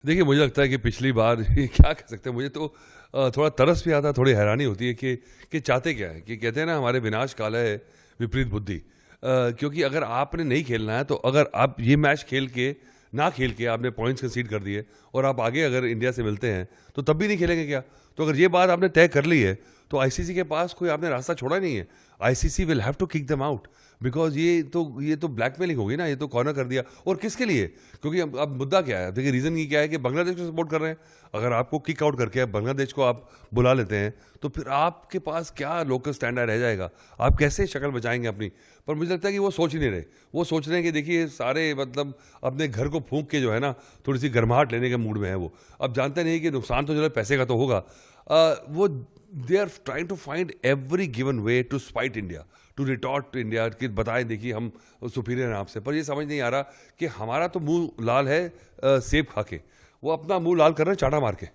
देखिए, मुझे लगता है कि पिछली बार क्या कह सकते हैं, मुझे तो थोड़ा तरस भी आता है, थोड़ी हैरानी होती है कि चाहते क्या है? कि कहते हैं ना, हमारे विनाश काल है विपरीत बुद्धि। क्योंकि अगर आपने नहीं खेलना है, तो अगर आप ये मैच ना खेल के आपने पॉइंट्स कंसीड कर दिए और आप आगे अगर इंडिया से मिलते हैं, तो तब भी नहीं खेलेंगे क्या? तो अगर ये बात आपने तय कर ली है, तो आईसीसी के पास कोई आपने रास्ता छोड़ा नहीं है। ICC will have to kick them out, because ये तो ब्लैकमेलिंग होगी ना, ये तो कॉर्नर कर दिया। और किसके लिए? क्योंकि अब मुद्दा क्या है? देखिए, रीज़न ये क्या है कि बांग्लादेश को सपोर्ट कर रहे हैं। अगर आपको किक आउट करके बांग्लादेश को आप बुला लेते हैं, तो फिर आपके पास क्या लोकल स्टैंडर्ड रह जाएगा? आप कैसे शक्ल बचाएँगे अपनी? पर मुझे लगता है कि वो सोच ही नहीं रहे। वो सोच रहे हैं कि देखिए, सारे मतलब अपने घर को फूँक के जो है ना, थोड़ी-सी गर्माहट लेने के मूड में है वो। अब जानते नहीं कि नुकसान तो जो है पैसे का तो होगा। वो they are trying to find every given way to spite India, to retort to India, कि बताएं देखिए हम सुपीरियर हैं आपसे। पर ये समझ नहीं आ रहा कि हमारा तो मुंह लाल है सेब खा के, वो अपना मुंह लाल कर रहे हैं चाटा मार के।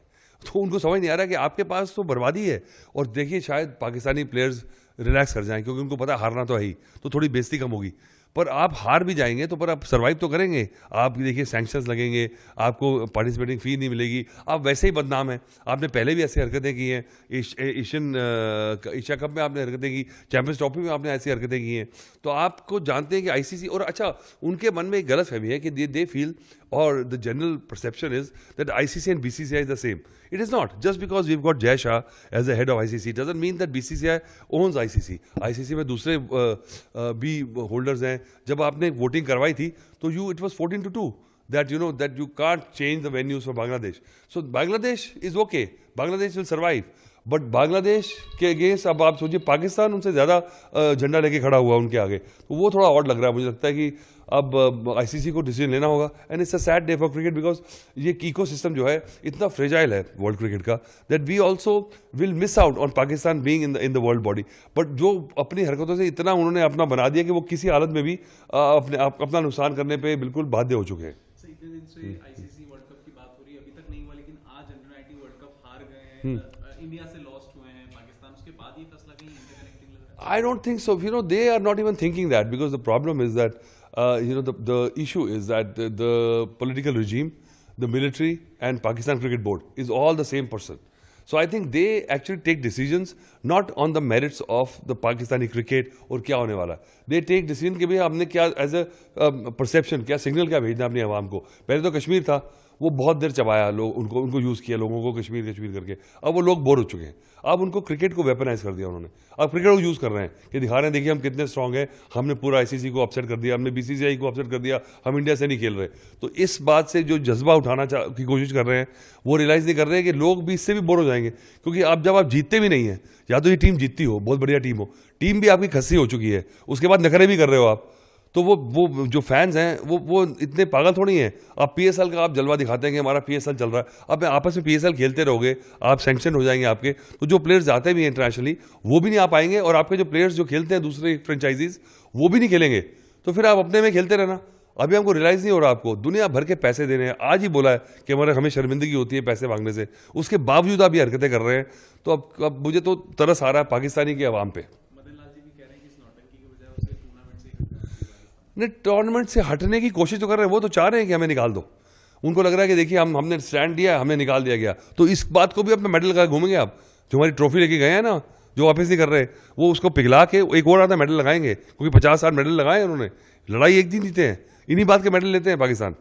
तो उनको समझ नहीं आ रहा कि आपके पास तो बर्बादी है। और देखिए, शायद पाकिस्तानी प्लेयर्स रिलैक्स कर जाएं, क्योंकि उनको पता है हारना तो है ही, तो थोड़ी बेइज्जती कम होगी। पर आप हार भी जाएंगे तो पर आप सर्वाइव तो करेंगे। आप देखिए, सैंक्शंस लगेंगे, आपको पार्टिसिपेटिंग फ़ी नहीं मिलेगी, आप वैसे ही बदनाम हैं। आपने पहले भी ऐसी हरकतें की हैं, एशिया कप में आपने हरकतें की, चैंपियंस ट्रॉफी में आपने ऐसी हरकतें की हैं। तो आपको जानते हैं कि आईसीसी, और अच्छा, उनके मन में एक गलतफहमी है कि दे फील, और the general perception is that ICC and BCCI is the same. It is not. Just because we've got Jay Shah as the head of ICC doesn't mean that BCCI owns ICC. ICC में दूसरे भी holders हैं। जब आपने voting करवाई थी, तो it was 14-2 that that you can't change the venues for Bangladesh. So Bangladesh is okay. Bangladesh will survive. But Bangladesh के अगेंस्ट अब आप सोचिए, पाकिस्तान उनसे ज़्यादा झंडा लेके खड़ा हुआ उनके आगे, तो वो थोड़ा ऑड लग रहा है। मुझे लगता है कि अब आईसीसी को डिसीजन लेना होगा। And it's a sad day for cricket, because ये इकोसिस्टम जो है इतना फ्रेजाइल है वर्ल्ड क्रिकेट का, that we also will miss out on Pakistan being in the world body. But जो अपनी हरकतों से इतना उन्होंने अपना बना दिया कि वो किसी हालत में भी अपना नुकसान करने पर बिल्कुल बाध्य हो चुके हैं। इतने दिन से आईसीसी वर्ल्ड कप की बात हो रही है, अभी तक नहीं हुआ, लेकिन आज अंडर-19 वर्ल्ड कप हार गए हैं, इंडिया से लॉस्ट हुए हैं पाकिस्तान, उसके बाद ये फैसला कहीं इंटरकनेक्टिंग लग रहा है? I don't think so. They are not even thinking that, because the problem is that, the issue is that the political regime, the military, and Pakistan Cricket Board is all the same person. So I think they actually take decisions not on the merits of the Pakistani cricket और क्या होने वाला। They take decision कि भाई हमने क्या as a perception, क्या signal क्या भेजना अपनी आवाम को। पहले तो कश्मीर था, वो बहुत देर चबाया, लोग उनको यूज़ किया, लोगों को कश्मीर करके। अब वो लोग बोर हो चुके हैं। अब उनको क्रिकेट को वेपनाइज कर दिया उन्होंने। अब क्रिकेट को यूज़ कर रहे हैं कि दिखा रहे हैं देखिए हम कितने स्ट्रांग हैं, हमने पूरा आईसीसी को अपसेट कर दिया, हमने बीसीसीआई को अपसेट कर दिया, हम इंडिया से नहीं खेल रहे। तो इस बात से जो जज्बा उठाना की कोशिश कर रहे हैं, वो रियलाइज़ नहीं कर रहे हैं कि लोग भी इससे भी बोर हो जाएंगे। क्योंकि अब जब आप जीतते भी नहीं हैं, या तो ये टीम जीतती हो, बहुत बढ़िया टीम हो, टीम भी आपकी खस्सी हो चुकी है, उसके बाद नखरे भी कर रहे हो आप, तो वो जो फैंस हैं वो इतने पागल थोड़ी हैं। आप पीएसएल का आप जलवा दिखाते हैं कि हमारा पीएसएल चल रहा है। अब आपस में पीएसएल खेलते रहोगे, आप सैंक्शन हो जाएंगे आपके, तो जो प्लेयर्स जाते भी हैं इंटरनेशनली, वो भी नहीं आ पाएंगे, और आपके जो प्लेयर्स जो खेलते हैं दूसरे फ्रेंचाइजीज, वो भी नहीं खेलेंगे। तो फिर आप अपने में खेलते रहना। अभी हमको रियलाइज़ नहीं हो रहा, आपको दुनिया भर के पैसे देने हैं। आज ही बोला है कि हमें शर्मिंदगी होती है पैसे मांगने से, उसके बावजूद आप ये हरकतें कर रहे हैं। तो अब मुझे तो तरस आ रहा है पाकिस्तानी की आवाम पे। नहीं, टूर्नामेंट से हटने की कोशिश तो कर रहे हैं, वो तो चाह रहे हैं कि हमें निकाल दो। उनको लग रहा है कि देखिए हमने स्टैंड दिया, हमें निकाल दिया गया, तो इस बात को भी अपना मेडल लगा घूमेंगे। आप जो हमारी ट्रॉफी लेके गए हैं ना, जो वापस नहीं कर रहे, वो उसको पिघला के एक और आता मेडल लगाएंगे, क्योंकि 50 साल मेडल लगाए उन्होंने, लड़ाई एक दिन जीते हैं, इन्हीं बात के मेडल लेते हैं पाकिस्तान।